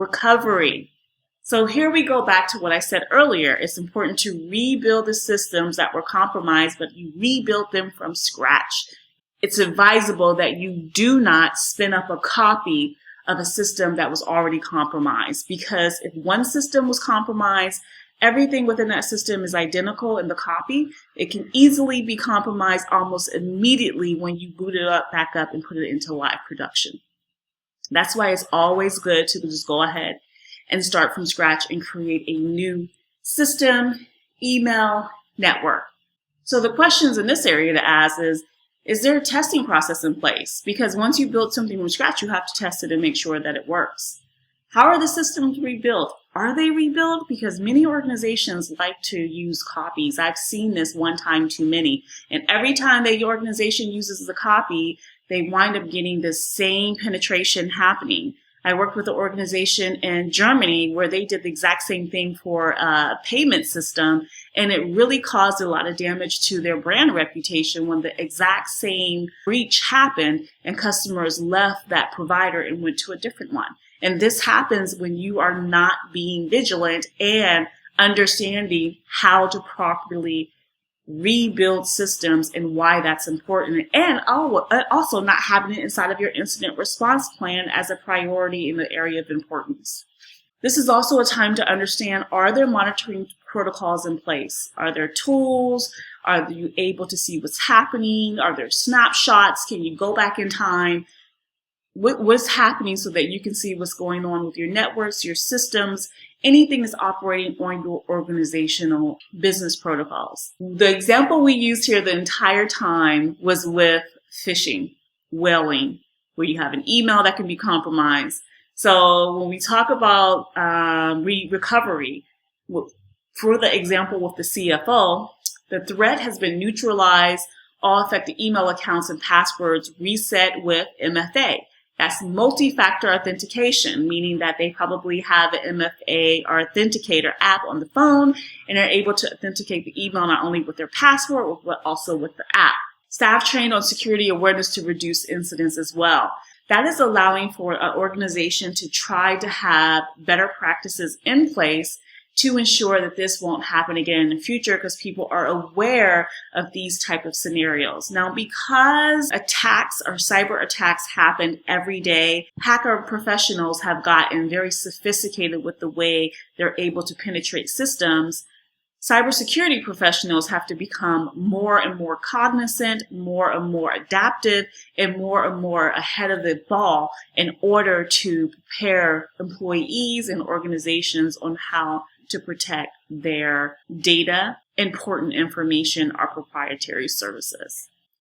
Recovery. So here we go back to what I said earlier. It's important to rebuild the systems that were compromised, but you rebuild them from scratch. It's advisable that you do not spin up a copy of a system that was already compromised, because if one system was compromised, everything within that system is identical in the copy. It can easily be compromised almost immediately when you boot it back up and put it into live production. That's why it's always good to just go ahead and start from scratch and create a new system, email, network. So the questions in this area to ask is there a testing process in place? Because once you build something from scratch, you have to test it and make sure that it works. How are the systems rebuilt? Are they rebuilt? Because many organizations like to use copies. I've seen this one time too many. And every time the organization uses the copy, they wind up getting the same penetration happening. I worked with an organization in Germany where they did the exact same thing for a payment system, and it really caused a lot of damage to their brand reputation when the exact same breach happened and customers left that provider and went to a different one. And this happens when you are not being vigilant and understanding how to properly rebuild systems and why that's important, and also not having it inside of your incident response plan as a priority in the area of importance. This is also a time to understand, are there monitoring protocols in place? Are there tools? Are you able to see what's happening? Are there snapshots? Can you go back in time? What's happening so that you can see what's going on with your networks, your systems, anything that's operating on your organizational business protocols. The example we used here the entire time was with phishing, whaling, where you have an email that can be compromised. So when we talk about recovery, for the example with the CFO, the threat has been neutralized, all affected email accounts and passwords reset with MFA. That's multi-factor authentication, meaning that they probably have an MFA or Authenticator app on the phone and are able to authenticate the email not only with their password, but also with the app. Staff trained on security awareness to reduce incidents as well. That is allowing for an organization to try to have better practices in place to ensure that this won't happen again in the future, because people are aware of these type of scenarios. Now, because attacks or cyber attacks happen every day, hacker professionals have gotten very sophisticated with the way they're able to penetrate systems. Cybersecurity professionals have to become more and more cognizant, more and more adaptive, and more ahead of the ball in order to prepare employees and organizations on how to protect their data, important information, or proprietary services.